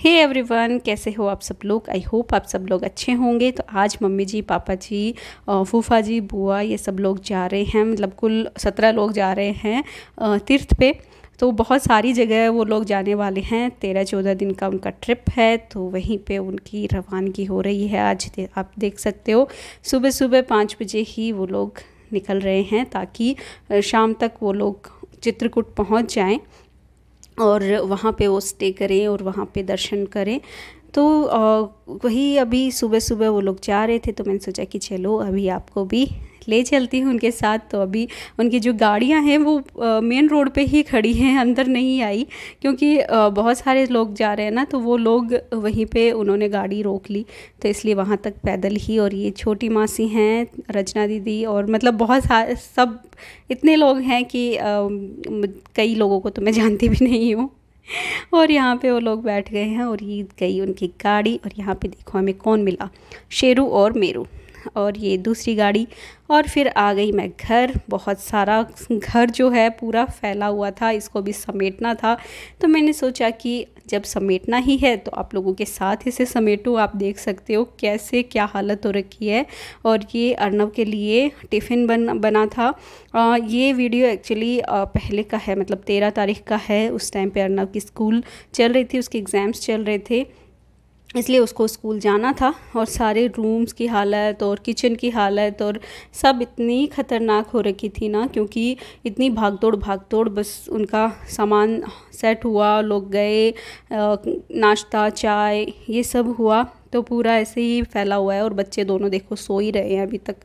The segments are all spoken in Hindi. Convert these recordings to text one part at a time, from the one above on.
हे एवरीवन, कैसे हो आप सब लोग। आई होप आप सब लोग अच्छे होंगे। तो आज मम्मी जी, पापा जी, फूफा जी, बुआ, ये सब लोग जा रहे हैं। मतलब कुल 17 लोग जा रहे हैं तीर्थ पे। तो बहुत सारी जगह वो लोग जाने वाले हैं। 13-14 दिन का उनका ट्रिप है। तो वहीं पे उनकी रवानगी हो रही है। आज आप देख सकते हो सुबह सुबह 5 बजे ही वो लोग निकल रहे हैं, ताकि शाम तक वो लोग चित्रकूट पहुंच जाएं और वहाँ पे वो स्टे करें और वहाँ पे दर्शन करें। तो वही अभी सुबह सुबह वो लोग जा रहे थे, तो मैंने सोचा कि चलो अभी आपको भी ले चलती हूँ उनके साथ। तो अभी उनकी जो गाड़ियाँ हैं वो मेन रोड पे ही खड़ी हैं, अंदर नहीं आई, क्योंकि बहुत सारे लोग जा रहे हैं ना, तो वो लोग वहीं पे उन्होंने गाड़ी रोक ली। तो इसलिए वहाँ तक पैदल ही। और ये छोटी मासी हैं, रचना दीदी, और मतलब बहुत सारे सब इतने लोग हैं कि कई लोगों को तो मैं जानती भी नहीं हूँ। और यहाँ पे वो लोग बैठ गए हैं और ये गई उनकी गाड़ी। और यहाँ पे देखो हमें कौन मिला, शेरू और मेरू, और ये दूसरी गाड़ी। और फिर आ गई मैं घर। बहुत सारा घर जो है पूरा फैला हुआ था, इसको भी समेटना था। तो मैंने सोचा कि जब समेटना ही है तो आप लोगों के साथ इसे समेटूं। आप देख सकते हो कैसे क्या हालत हो रखी है। और ये अर्नव के लिए टिफ़िन बना था। ये वीडियो एक्चुअली पहले का है, मतलब 13 तारीख का है। उस टाइम पे अर्नव की स्कूल चल रही थी, उसके एग्ज़ाम्स चल रहे थे, इसलिए उसको स्कूल जाना था। और सारे रूम्स की हालत और किचन की हालत और सब इतनी ख़तरनाक हो रखी थी ना, क्योंकि इतनी भागदौड़ बस उनका सामान सेट हुआ, लोग गए, नाश्ता चाय ये सब हुआ, तो पूरा ऐसे ही फैला हुआ है। और बच्चे दोनों देखो सो ही रहे हैं अभी तक।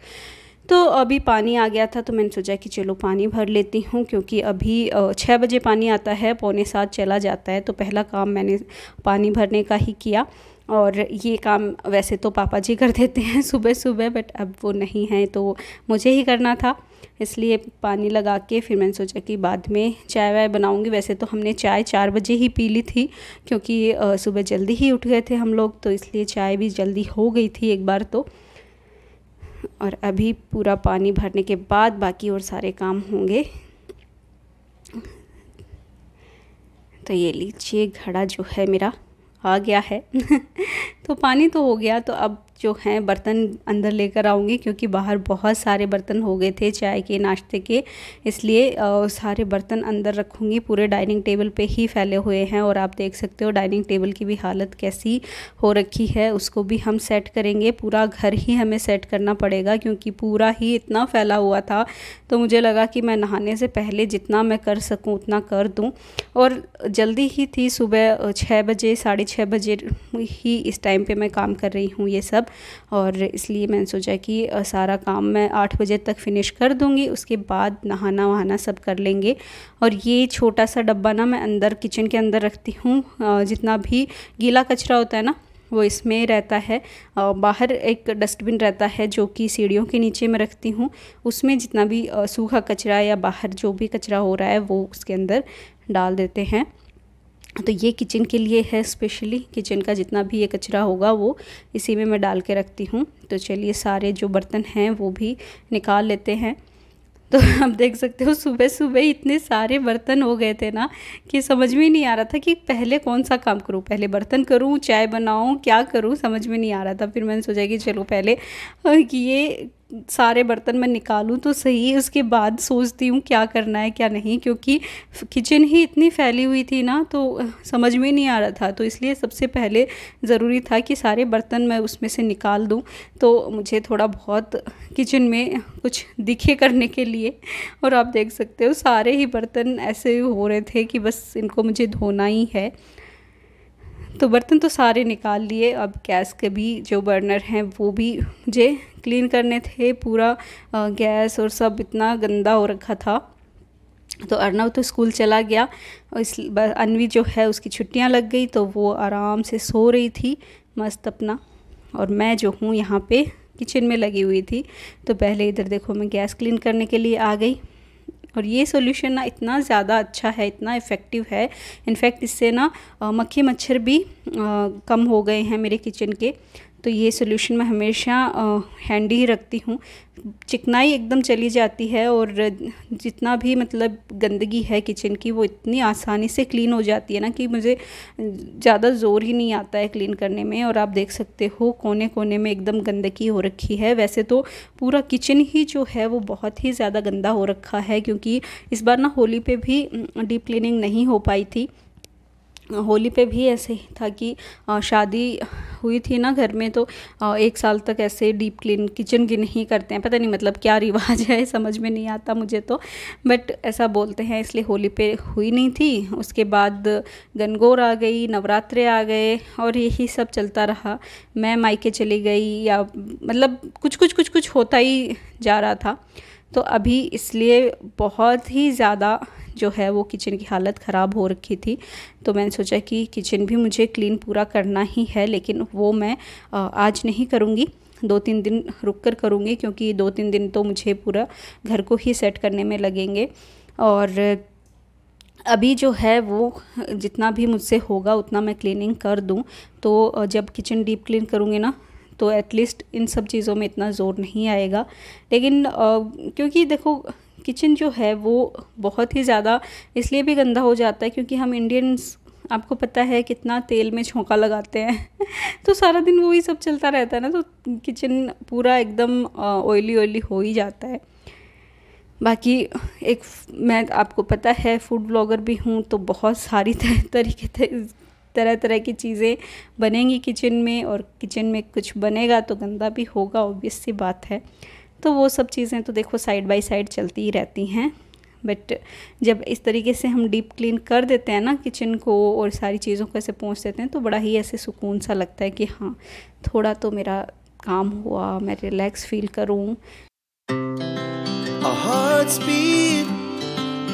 तो अभी पानी आ गया था, तो मैंने सोचा कि चलो पानी भर लेती हूँ, क्योंकि अभी 6 बजे पानी आता है, 6:45 चला जाता है। तो पहला काम मैंने पानी भरने का ही किया। और ये काम वैसे तो पापा जी कर देते हैं सुबह सुबह, बट अब वो नहीं है तो मुझे ही करना था। इसलिए पानी लगा के फिर मैंने सोचा कि बाद में चाय वाय बनाऊंगी। वैसे तो हमने चाय 4 बजे ही पी ली थी, क्योंकि सुबह जल्दी ही उठ गए थे हम लोग, तो इसलिए चाय भी जल्दी हो गई थी एक बार तो। और अभी पूरा पानी भरने के बाद बाकी और सारे काम होंगे। तो ये लीजिए, घड़ा जो है मेरा आ गया है। तो पानी तो हो गया। तो अब जो है बर्तन अंदर लेकर आऊँगी, क्योंकि बाहर बहुत सारे बर्तन हो गए थे चाय के नाश्ते के, इसलिए सारे बर्तन अंदर रखूँगी। पूरे डाइनिंग टेबल पे ही फैले हुए हैं। और आप देख सकते हो डाइनिंग टेबल की भी हालत कैसी हो रखी है, उसको भी हम सेट करेंगे। पूरा घर ही हमें सेट करना पड़ेगा, क्योंकि पूरा ही इतना फैला हुआ था। तो मुझे लगा कि मैं नहाने से पहले जितना मैं कर सकूँ उतना कर दूँ। और जल्दी ही थी, सुबह 6 बजे 6:30 बजे ही इस टाइम पे मैं काम कर रही हूँ ये सब। और इसलिए मैंने सोचा कि सारा काम मैं 8 बजे तक फिनिश कर दूँगी, उसके बाद नहाना वहाना सब कर लेंगे। और ये छोटा सा डब्बा ना मैं अंदर किचन के अंदर रखती हूँ। जितना भी गीला कचरा होता है ना वो इसमें रहता है। बाहर एक डस्टबिन रहता है जो कि सीढ़ियों के नीचे में रखती हूँ। उसमें जितना भी सूखा कचरा या बाहर जो भी कचरा हो रहा है वो उसके अंदर डाल देते हैं। तो ये किचन के लिए है, स्पेशली किचन का जितना भी ये कचरा होगा वो इसी में मैं डाल के रखती हूँ। तो चलिए सारे जो बर्तन हैं वो भी निकाल लेते हैं। तो आप देख सकते हो सुबह सुबह इतने सारे बर्तन हो गए थे ना कि समझ में नहीं आ रहा था कि पहले कौन सा काम करूं, पहले बर्तन करूं, चाय बनाऊं, क्या करूं, समझ में नहीं आ रहा था। फिर मैंने सोचा कि चलो पहले कि ये सारे बर्तन मैं निकालूं तो सही, उसके बाद सोचती हूँ क्या करना है क्या नहीं, क्योंकि किचन ही इतनी फैली हुई थी ना तो समझ में नहीं आ रहा था। तो इसलिए सबसे पहले ज़रूरी था कि सारे बर्तन मैं उसमें से निकाल दूँ, तो मुझे थोड़ा बहुत किचन में कुछ दिखे करने के लिए। और आप देख सकते हो सारे ही बर्तन ऐसे हो रहे थे कि बस इनको मुझे धोना ही है। तो बर्तन तो सारे निकाल लिए। अब गैस के भी जो बर्नर हैं वो भी मुझे क्लीन करने थे। पूरा गैस और सब इतना गंदा हो रखा था। तो अर्नव तो स्कूल चला गया, अन्वी जो है उसकी छुट्टियां लग गई, तो वो आराम से सो रही थी मस्त अपना। और मैं जो हूँ यहाँ पे किचन में लगी हुई थी। तो पहले इधर देखो मैं गैस क्लीन करने के लिए आ गई। और ये सॉल्यूशन ना इतना ज़्यादा अच्छा है, इतना इफ़ेक्टिव है। इनफैक्ट इससे ना मक्खी मच्छर भी कम हो गए हैं मेरे किचन के। तो ये सोल्यूशन मैं हमेशा हैंडी ही रखती हूँ। चिकनाई एकदम चली जाती है और जितना भी मतलब गंदगी है किचन की वो इतनी आसानी से क्लीन हो जाती है ना कि मुझे ज़्यादा ज़ोर ही नहीं आता है क्लीन करने में। और आप देख सकते हो कोने कोने में एकदम गंदगी हो रखी है। वैसे तो पूरा किचन ही जो है वो बहुत ही ज़्यादा गंदा हो रखा है, क्योंकि इस बार ना होली पे भी डीप क्लीनिंग नहीं हो पाई थी। होली पे भी ऐसे ही था कि शादी हुई थी ना घर में, तो 1 साल तक ऐसे डीप क्लीन किचन की नहीं करते हैं। पता नहीं मतलब क्या रिवाज है, समझ में नहीं आता मुझे तो, बट ऐसा बोलते हैं, इसलिए होली पे हुई नहीं थी। उसके बाद गणगौर आ गई, नवरात्रे आ गए और यही सब चलता रहा। मैं मायके चली गई या मतलब कुछ होता ही जा रहा था। तो अभी इसलिए बहुत ही ज़्यादा जो है वो किचन की हालत ख़राब हो रखी थी। तो मैंने सोचा कि किचन भी मुझे क्लीन पूरा करना ही है, लेकिन वो मैं आज नहीं करूँगी, 2-3 दिन रुक कर करूँगी, क्योंकि 2-3 दिन तो मुझे पूरा घर को ही सेट करने में लगेंगे। और अभी जो है वो जितना भी मुझसे होगा उतना मैं क्लीनिंग कर दूँ। तो जब किचन डीप क्लीन करूँगी ना तो एटलीस्ट इन सब चीज़ों में इतना ज़ोर नहीं आएगा। लेकिन क्योंकि देखो किचन जो है वो बहुत ही ज़्यादा इसलिए भी गंदा हो जाता है क्योंकि हम इंडियंस, आपको पता है कितना तेल में झोंका लगाते हैं तो सारा दिन वही सब चलता रहता है ना, तो किचन पूरा एकदम ऑयली हो ही जाता है। बाकी एक मैं आपको पता है फूड ब्लॉगर भी हूँ, तो बहुत सारी तरह तरह की चीज़ें बनेंगी किचन में, और किचन में कुछ बनेगा तो गंदा भी होगा, ऑब्वियस सी बात है। तो वो सब चीज़ें तो देखो साइड बाय साइड चलती ही रहती हैं। बट जब इस तरीके से हम डीप क्लीन कर देते हैं ना किचन को और सारी चीज़ों को ऐसे पोंछ देते हैं, तो बड़ा ही ऐसे सुकून सा लगता है कि हाँ थोड़ा तो मेरा काम हुआ, मैं रिलैक्स फील करूँ। Our hearts beat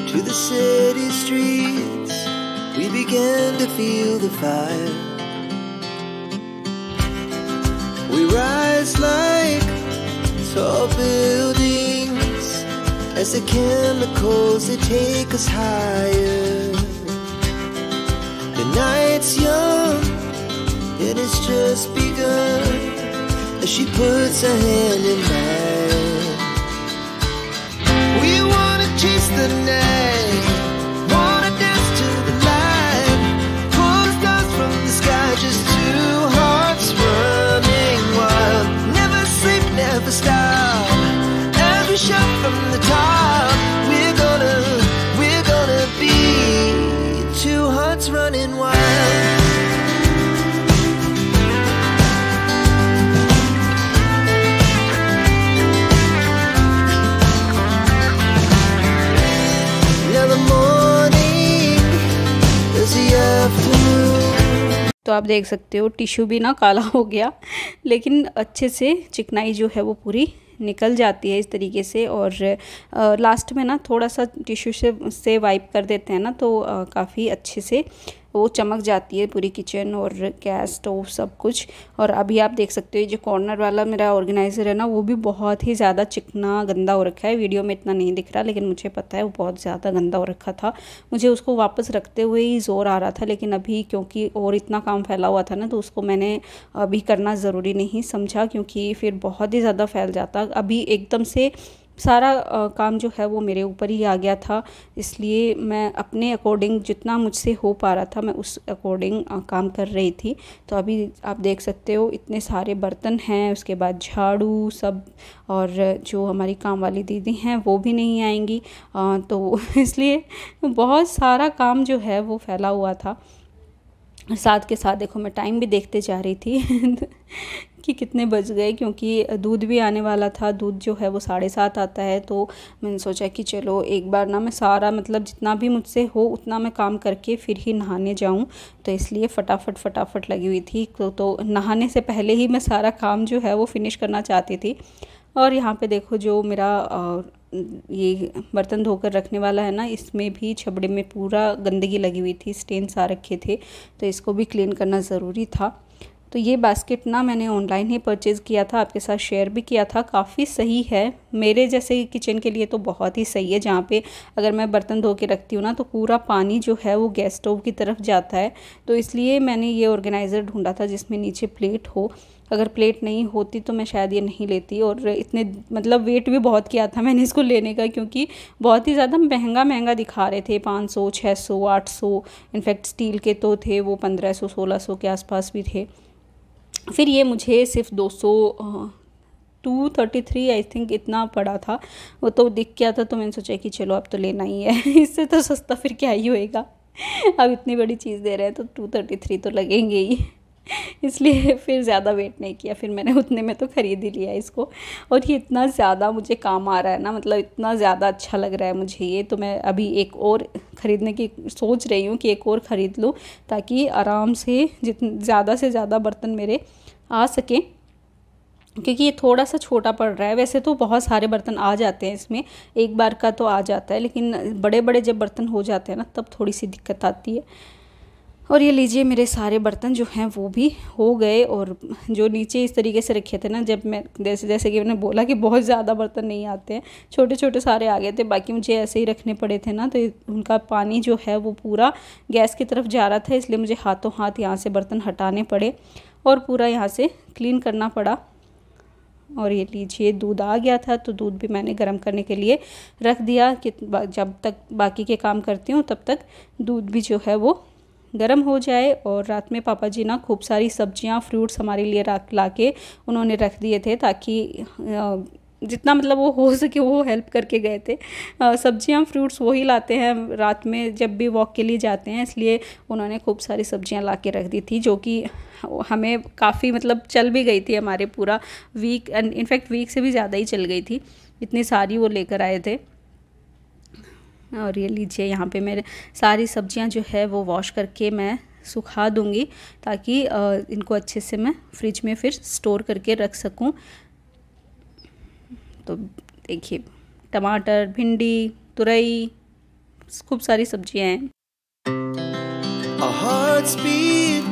to the city streets. We began to feel the fire. We rise like tall buildings as the chemicals they take us higher. The night's young and it's just begun as she puts her hand in mine. We wanna chase the night, wanna dance to the light, pull the stars from the sky, just two hearts running wild. Never sleep, never stop, every shot from the top. We're gonna be two hearts running wild. तो आप देख सकते हो टिश्यू भी ना काला हो गया, लेकिन अच्छे से चिकनाई जो है वो पूरी निकल जाती है इस तरीके से। और लास्ट में ना थोड़ा सा टिश्यू से वाइप कर देते हैं ना, तो काफ़ी अच्छे से वो चमक जाती है पूरी किचन और गैस स्टोव सब कुछ। और अभी आप देख सकते हो जो कॉर्नर वाला मेरा ऑर्गेनाइज़र है ना, वो भी बहुत ही ज़्यादा चिकना गंदा हो रखा है। वीडियो में इतना नहीं दिख रहा, लेकिन मुझे पता है वो बहुत ज़्यादा गंदा हो रखा था। मुझे उसको वापस रखते हुए ही ज़ोर आ रहा था, लेकिन अभी क्योंकि और इतना काम फैला हुआ था ना, तो उसको मैंने अभी करना ज़रूरी नहीं समझा, क्योंकि फिर बहुत ही ज़्यादा फैल जाता। अभी एकदम से सारा काम जो है वो मेरे ऊपर ही आ गया था, इसलिए मैं अपने अकॉर्डिंग जितना मुझसे हो पा रहा था मैं उस अकॉर्डिंग काम कर रही थी। तो अभी आप देख सकते हो इतने सारे बर्तन हैं, उसके बाद झाड़ू सब, और जो हमारी काम वाली दीदी हैं वो भी नहीं आएंगी, तो इसलिए बहुत सारा काम जो है वो फैला हुआ था। साथ के साथ देखो मैं टाइम भी देखते जा रही थी कि कितने बज गए, क्योंकि दूध भी आने वाला था। दूध जो है वो 7:30 आता है, तो मैंने सोचा कि चलो एक बार ना मैं सारा मतलब जितना भी मुझसे हो उतना मैं काम करके फिर ही नहाने जाऊं। तो इसलिए फटाफट लगी हुई थी, तो नहाने से पहले ही मैं सारा काम जो है वो फिनिश करना चाहती थी। और यहाँ पे देखो जो मेरा ये बर्तन धोकर रखने वाला है ना, इसमें भी छबड़े में पूरा गंदगी लगी हुई थी, स्टेन्स आ रखे थे, तो इसको भी क्लीन करना ज़रूरी था। तो ये बास्केट ना मैंने ऑनलाइन ही परचेज़ किया था, आपके साथ शेयर भी किया था, काफ़ी सही है, मेरे जैसे किचन के लिए तो बहुत ही सही है, जहाँ पे अगर मैं बर्तन धो के रखती हूँ ना तो पूरा पानी जो है वो गैस स्टोव की तरफ जाता है। तो इसलिए मैंने ये ऑर्गेनाइज़र ढूंढा था जिसमें नीचे प्लेट हो। अगर प्लेट नहीं होती तो मैं शायद ये नहीं लेती। और इतने मतलब वेट भी बहुत किया था मैंने इसको लेने का, क्योंकि बहुत ही ज़्यादा महंगा दिखा रहे थे, 500, 600, 800, इनफैक्ट स्टील के तो थे वो 1500, 1600 के आसपास भी थे। फिर ये मुझे सिर्फ 233 आई थिंक इतना पड़ा था, वो तो दिख गया था। तो मैंने सोचा कि चलो अब तो लेना ही है इससे तो सस्ता फिर क्या ही होएगा अब इतनी बड़ी चीज़ दे रहे हैं तो 233 तो लगेंगे ही इसलिए फिर ज़्यादा वेट नहीं किया, फिर मैंने उतने में तो ख़रीद ही लिया इसको। और ये इतना ज़्यादा मुझे काम आ रहा है ना, मतलब इतना ज़्यादा अच्छा लग रहा है मुझे ये, तो मैं अभी एक और ख़रीदने की सोच रही हूँ कि एक और ख़रीद लूँ, ताकि आराम से ज़्यादा से ज़्यादा बर्तन मेरे आ सकें। क्योंकि ये थोड़ा सा छोटा पड़ रहा है, वैसे तो बहुत सारे बर्तन आ जाते हैं इसमें, एक बार का तो आ जाता है, लेकिन बड़े बड़े जब बर्तन हो जाते हैं ना तब थोड़ी सी दिक्कत आती है। और ये लीजिए मेरे सारे बर्तन जो हैं वो भी हो गए। और जो नीचे इस तरीके से रखे थे ना, जब मैं जैसे कि मैंने बोला कि बहुत ज़्यादा बर्तन नहीं आते हैं, छोटे छोटे सारे आ गए थे, बाकी मुझे ऐसे ही रखने पड़े थे ना, तो उनका पानी जो है वो पूरा गैस की तरफ जा रहा था, इसलिए मुझे हाथों हाथ यहाँ से बर्तन हटाने पड़े और पूरा यहाँ से क्लीन करना पड़ा। और ये लीजिए दूध आ गया था, तो दूध भी मैंने गर्म करने के लिए रख दिया कि जब तक बाकी के काम करती हूँ तब तक दूध भी जो है वो गर्म हो जाए। और रात में पापा जी ना खूब सारी सब्जियां फ्रूट्स हमारे लिए ला के उन्होंने रख दिए थे, ताकि जितना मतलब वो हो सके वो हेल्प करके गए थे। सब्जियां फ्रूट्स वही लाते हैं रात में जब भी वॉक के लिए जाते हैं, इसलिए उन्होंने खूब सारी सब्जियां ला के रख दी थी, जो कि हमें काफ़ी मतलब चल भी गई थी हमारे पूरा वीक, इनफैक्ट वीक से भी ज़्यादा ही चल गई थी, इतनी सारी वो लेकर आए थे। और ये लीजिए यहाँ पे मेरे सारी सब्जियां जो है वो वॉश करके मैं सुखा दूँगी, ताकि इनको अच्छे से मैं फ्रिज में फिर स्टोर करके रख सकूँ। तो देखिए टमाटर, भिंडी, तुरई, खूब सारी सब्जियां हैं। Our hearts beat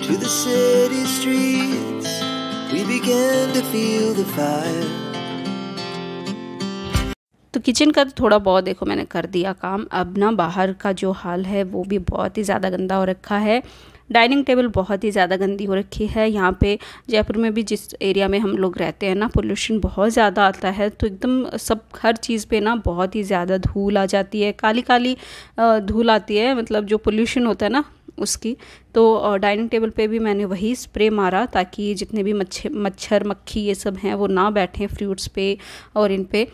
to the city streets. We began to feel the fire. तो किचन का तो थोड़ा बहुत देखो मैंने कर दिया काम। अब ना बाहर का जो हाल है वो भी बहुत ही ज़्यादा गंदा हो रखा है। डाइनिंग टेबल बहुत ही ज़्यादा गंदी हो रखी है। यहाँ पे जयपुर में भी जिस एरिया में हम लोग रहते हैं ना, पोल्यूशन बहुत ज़्यादा आता है, तो एकदम सब हर चीज़ पे ना बहुत ही ज़्यादा धूल आ जाती है, काली काली धूल आती है, मतलब जो पोल्यूशन होता है ना उसकी। तो डाइनिंग टेबल पे भी मैंने वही स्प्रे मारा, ताकि जितने भी मच्छर मक्खी ये सब हैं वो ना बैठें फ्रूट्स पे और इन पे।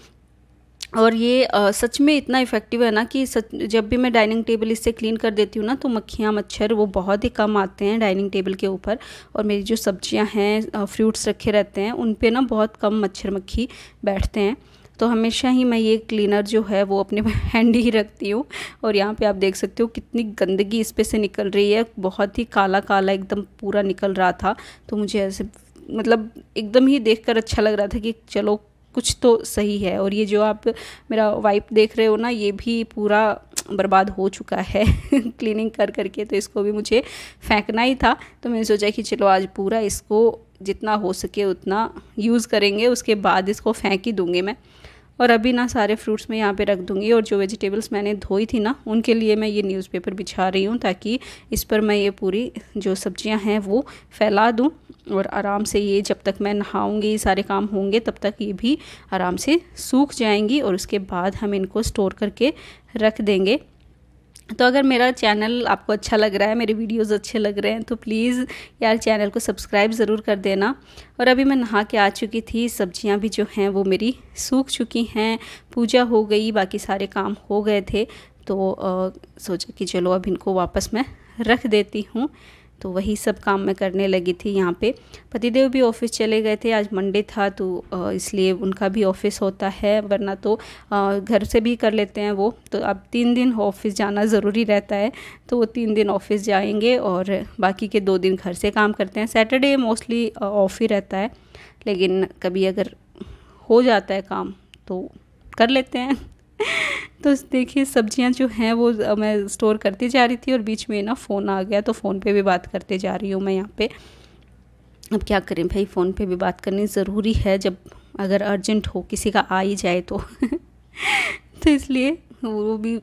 और ये सच में इतना इफ़ेक्टिव है ना कि जब भी मैं डाइनिंग टेबल इससे क्लीन कर देती हूँ ना, तो मक्खियाँ मच्छर वो बहुत ही कम आते हैं डाइनिंग टेबल के ऊपर। और मेरी जो सब्जियाँ हैं फ्रूट्स रखे रहते हैं उन पे ना बहुत कम मच्छर मक्खी बैठते हैं। तो हमेशा ही मैं ये क्लीनर जो है वो अपने हैंड ही रखती हूँ। और यहाँ पे आप देख सकते हो कितनी गंदगी इस पे से निकल रही है, बहुत ही काला काला एकदम पूरा निकल रहा था। तो मुझे ऐसे मतलब एकदम ही देखकर अच्छा लग रहा था कि चलो कुछ तो सही है। और ये जो आप मेरा वाइप देख रहे हो ना, ये भी पूरा बर्बाद हो चुका है क्लीनिंग कर करके, तो इसको भी मुझे फेंकना ही था। तो मैंने सोचा कि चलो आज पूरा इसको जितना हो सके उतना यूज़ करेंगे, उसके बाद इसको फेंक ही दूँगी मैं। और अभी ना सारे फ्रूट्स मैं यहाँ पे रख दूँगी। और जो वेजिटेबल्स मैंने धोई थी ना, उनके लिए मैं ये न्यूज़पेपर बिछा रही हूँ, ताकि इस पर मैं ये पूरी जो सब्जियाँ हैं वो फैला दूँ। और आराम से ये जब तक मैं नहाऊँगी सारे काम होंगे तब तक ये भी आराम से सूख जाएंगी, और उसके बाद हम इनको स्टोर करके रख देंगे। तो अगर मेरा चैनल आपको अच्छा लग रहा है, मेरे वीडियोस अच्छे लग रहे हैं, तो प्लीज़ यार चैनल को सब्सक्राइब ज़रूर कर देना। और अभी मैं नहा के आ चुकी थी, सब्जियां भी जो हैं वो मेरी सूख चुकी हैं, पूजा हो गई, बाकी सारे काम हो गए थे। तो सोचा कि चलो अब इनको वापस मैं रख देती हूँ। तो वही सब काम मैं करने लगी थी। यहाँ पे पतिदेव भी ऑफिस चले गए थे, आज मंडे था तो इसलिए उनका भी ऑफिस होता है, वरना तो घर से भी कर लेते हैं वो। तो अब 3 दिन ऑफिस जाना ज़रूरी रहता है, तो वो 3 दिन ऑफिस जाएंगे और बाकी के 2 दिन घर से काम करते हैं। सैटरडे मोस्टली ऑफ ही रहता है, लेकिन कभी अगर हो जाता है काम तो कर लेते हैं तो देखिए सब्जियां जो हैं वो मैं स्टोर करती जा रही थी और बीच में ना फ़ोन आ गया, तो फ़ोन पे भी बात करते जा रही हूँ मैं यहाँ पे। अब क्या करें भाई, फ़ोन पे भी बात करनी ज़रूरी है जब अगर अर्जेंट हो, किसी का आ ही जाए तो तो इसलिए वो भी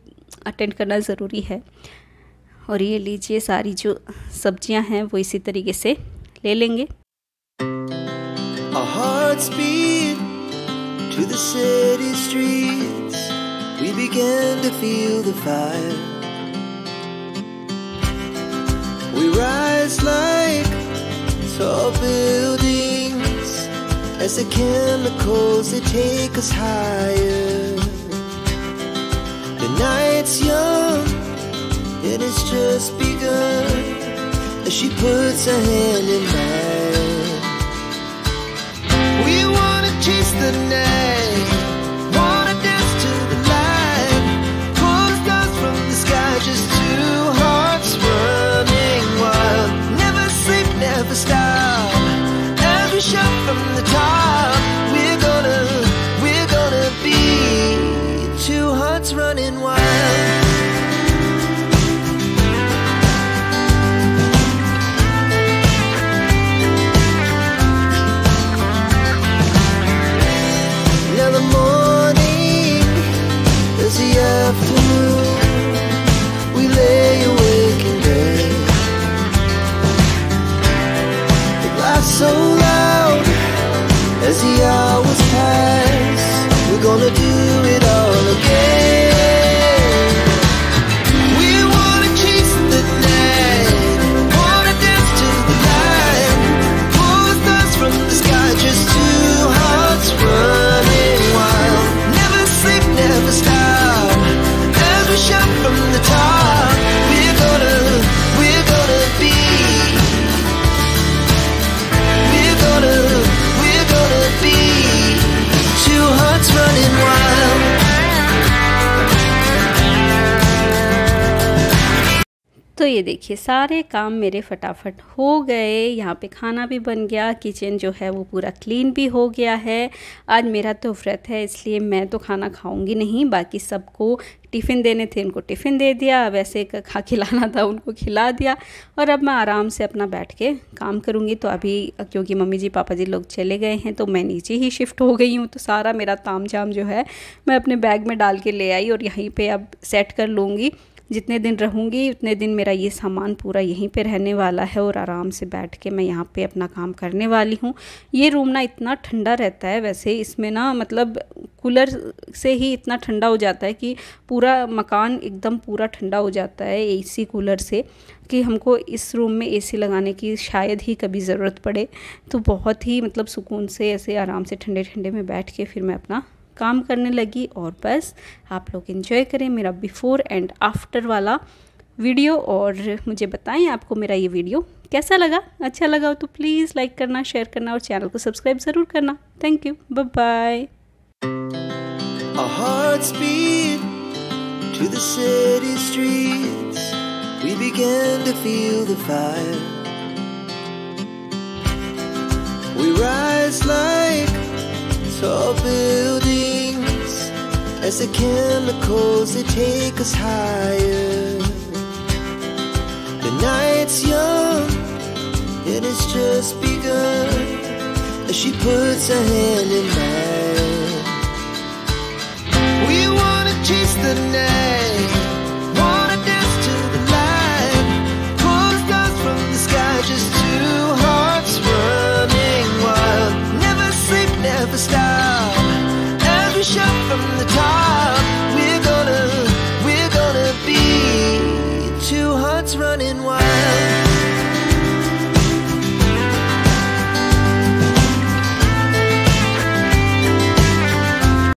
अटेंड करना ज़रूरी है। और ये लीजिए, सारी जो सब्जियां हैं वो इसी तरीके से ले लेंगे। Our hearts beat to the city streets. We began to feel the fire. We rise like tall buildings as the chemicals they take us higher. The night's young and it's just begun as she puts her hand in mine. We wanna chase the night, wanna dance to the light, pull the stars from the sky, just two hearts running wild. Never sleep, never stop, as we shout from the top. We're gonna be two hearts running wild. Now the morning is the afternoon. We lay awake in bed. The laughs so loud as the hours pass. We're gonna do it all again. We wanna chase the night, wanna dance to the light, pull the stars from the sky, just two hearts running wild. Never sleep, never stop, as we shout from the top. We're gonna be, we're gonna be two hearts running wild. तो ये देखिए, सारे काम मेरे फटाफट हो गए। यहाँ पे खाना भी बन गया, किचन जो है वो पूरा क्लीन भी हो गया है। आज मेरा तो व्रत है, इसलिए मैं तो खाना खाऊंगी नहीं, बाकी सबको टिफ़िन देने थे उनको टिफ़िन दे दिया, वैसे खा खिलाना था उनको खिला दिया। और अब मैं आराम से अपना बैठ के काम करूँगी। तो अभी क्योंकि मम्मी जी पापा जी लोग चले गए हैं तो मैं नीचे ही शिफ्ट हो गई हूँ। तो सारा मेरा तामझाम जो है मैं अपने बैग में डाल के ले आई और यहीं पे अब सेट कर लूँगी। जितने दिन रहूँगी उतने दिन मेरा ये सामान पूरा यहीं पे रहने वाला है और आराम से बैठ के मैं यहाँ पे अपना काम करने वाली हूँ। ये रूम ना इतना ठंडा रहता है, वैसे इसमें ना मतलब कूलर से ही इतना ठंडा हो जाता है कि पूरा मकान एकदम पूरा ठंडा हो जाता है एसी कूलर से, कि हमको इस रूम में एसी लगाने की शायद ही कभी ज़रूरत पड़े। तो बहुत ही मतलब सुकून से ऐसे आराम से ठंडे ठंडे में बैठ के फिर मैं अपना काम करने लगी। और बस आप लोग एंजॉय करें मेरा बिफ़ोर एंड आफ्टर वाला वीडियो और मुझे बताएं आपको मेरा ये वीडियो कैसा लगा। अच्छा लगा हो तो प्लीज़ लाइक करना, शेयर करना और चैनल को सब्सक्राइब ज़रूर करना। Thank you, bye bye. Our hearts beat to the city streets. We began to feel the fire. We rise like tall buildings as the chemicals they take us higher. The night's young and it's just begun as she puts her hand in mine. We wanna chase the night.